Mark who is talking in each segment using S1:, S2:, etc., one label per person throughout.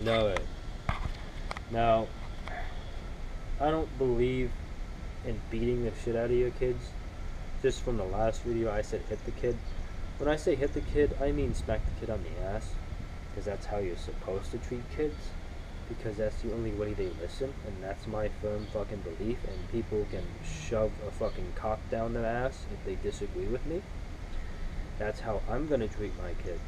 S1: No way. Now, I don't believe in beating the shit out of your kids. Just from the last video, I said hit the kid. When I say hit the kid, I mean smack the kid on the ass. Because that's how you're supposed to treat kids. Because that's the only way they listen. And that's my firm fucking belief. And people can shove a fucking cock down their ass if they disagree with me. That's how I'm gonna treat my kids.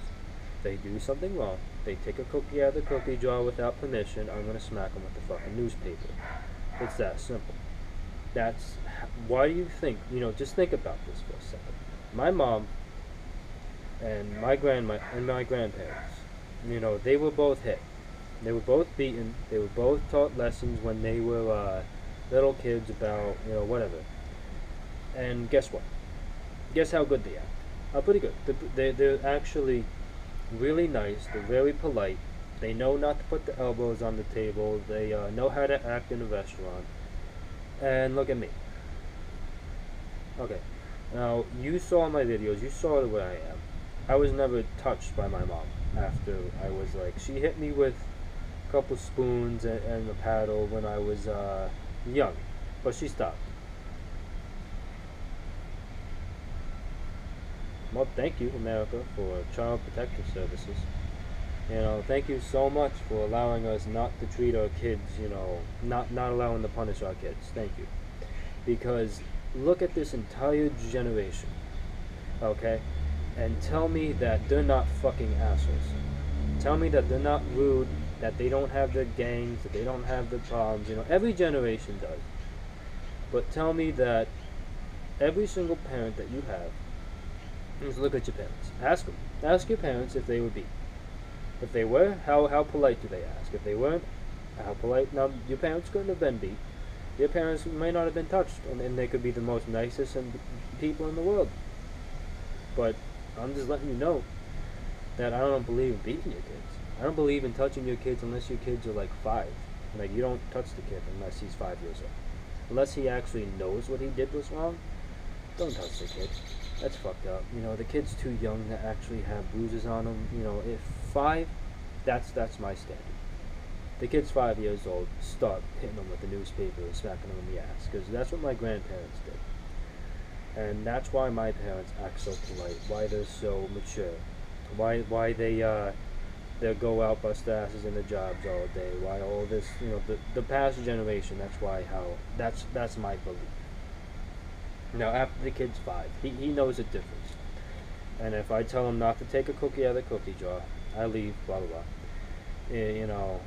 S1: If they do something wrong, they take a cookie out of the cookie jar without permission, I'm gonna smack them with the fucking newspaper. It's that simple. That's why do you think? Just think about this for a second. My mom and my grandparents. They were both hit. They were both beaten. They were both taught lessons when they were little kids about whatever. And guess what? Guess how good they are. Pretty good. They're actually really nice. They're very polite. They know not to put the elbows on the table. They know how to act in a restaurant. And look at me. Okay. Now, you saw my videos. You saw the way I am. I was never touched by my mom after I was like, she hit me with a couple spoons and a paddle when I was young. But she stopped. Well, thank you, America, for Child Protective Services. Thank you so much for allowing us not to treat our kids, not allowing to punish our kids. Thank you. Because look at this entire generation, okay? And tell me that they're not fucking assholes. Tell me that they're not rude, that they don't have their gangs, that they don't have their problems. Every generation does. But tell me that every single parent that you have, just look at your parents. Ask them. Ask your parents if they would be. If they were, how polite do they ask? If they weren't, how polite? Now, your parents couldn't have been beat. Your parents may not have been touched, and they could be the most nicest people in the world. But I'm just letting you know that I don't believe in beating your kids. I don't believe in touching your kids unless your kids are like 5. Like, you don't touch the kid unless he's 5 years old. Unless he actually knows what he did was wrong, don't touch the kid. That's fucked up. The kid's too young to actually have bruises on him. If 5, that's my standard. The kid's 5 years old, start hitting them with the newspaper and smacking them in the ass. Because that's what my grandparents did. And that's why my parents act so polite. Why they're so mature. Why they go out, bust asses in the jobs all day. Why all this, the past generation, that's my belief. Now, after the kid's 5, he knows the difference. And if I tell him not to take a cookie out of the cookie jar, I leave, blah, blah, blah.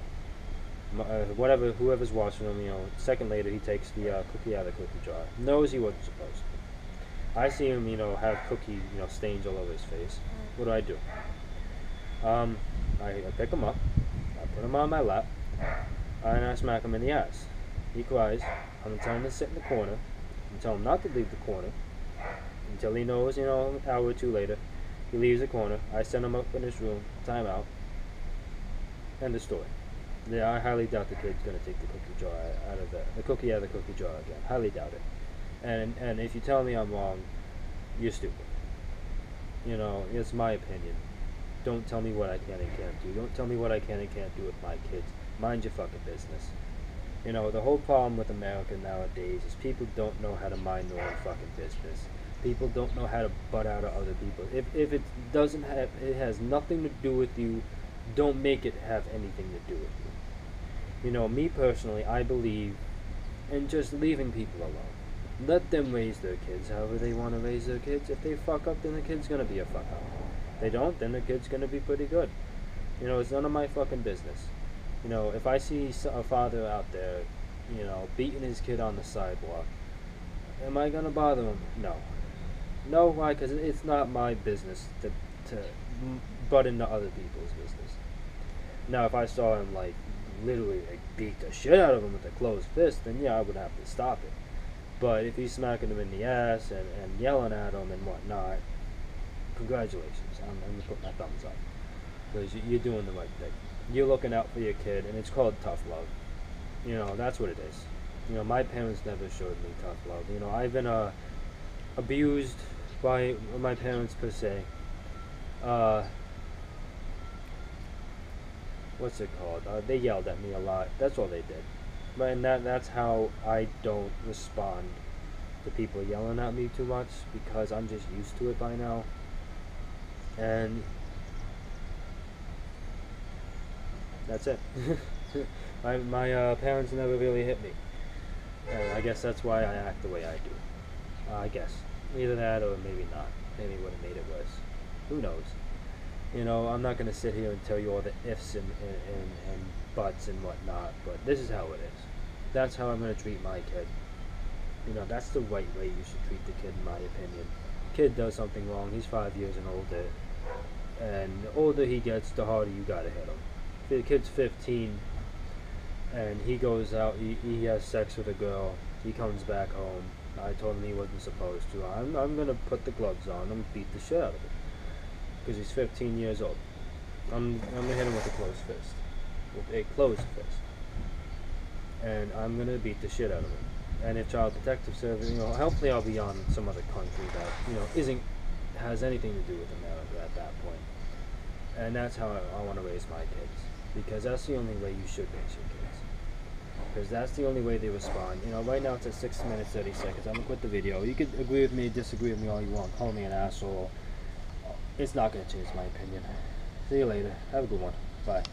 S1: Whatever, whoever's watching him, second later he takes the cookie out of the cookie jar. Knows he wasn't supposed to. I see him, have cookie, stains all over his face. What do? I pick him up, I put him on my lap, and I smack him in the ass. He cries. I'm going to tell him to sit in the corner. And tell him not to leave the corner until he knows, an hour or two later. He leaves the corner. I send him up in his room, time out. End of story. Yeah, I highly doubt the kid's gonna take the cookie jar out of the cookie out of the cookie jar again. Highly doubt it. And if you tell me I'm wrong, you're stupid. It's my opinion. Don't tell me what I can and can't do. Don't tell me what I can and can't do with my kids. Mind your fucking business. The whole problem with America nowadays is people don't know how to mind their own fucking business. People don't know how to butt out of other people. If it doesn't have, it has nothing to do with you, don't make it have anything to do with you. Me personally, I believe in just leaving people alone. Let them raise their kids however they want to raise their kids. If they fuck up, then the kid's gonna be a fuck up. If they don't, then the kid's gonna be pretty good. It's none of my fucking business. If I see a father out there, beating his kid on the sidewalk, am I gonna bother him? No. No, why? Because it's not my business to butt into other people's business. Now, if I saw him, literally, beat the shit out of him with a closed fist, then yeah, I would have to stop it. But if he's smacking him in the ass and yelling at him and whatnot, congratulations. I'm gonna put my thumbs up. Because you're doing the right thing. You're looking out for your kid, and it's called tough love. That's what it is. My parents never showed me tough love. I've been abused by my parents per se. what's it called? They yelled at me a lot. That's all they did. But and that's how I don't respond to people yelling at me too much, because I'm just used to it by now. And that's it. My parents never really hit me, and I guess that's why I act the way I do. I guess either that or maybe not. Maybe it would have made it worse. Who knows? I'm not gonna sit here and tell you all the ifs and buts and whatnot, but this is how it is. That's how I'm gonna treat my kid. That's the right way you should treat the kid, in my opinion. Kid does something wrong, he's 5 years and older, and the older he gets, the harder you gotta hit him. If the kid's 15 and he goes out, he has sex with a girl, he comes back home. I told him he wasn't supposed to. I'm gonna put the gloves on him, beat the shit out of him, because he's 15 years old. I'm gonna hit him with a closed fist, and I'm gonna beat the shit out of him. And if Child Protective Service, hopefully I'll be on some other country that isn't has anything to do with America at that point. And that's how I want to raise my kids, because that's the only way you should raise your kids. Because that's the only way they respond. Right now it's at 6 minutes 30 seconds. I'm gonna quit the video. You could agree with me, disagree with me all you want, call me an asshole. It's not gonna change my opinion. See you later. Have a good one. Bye.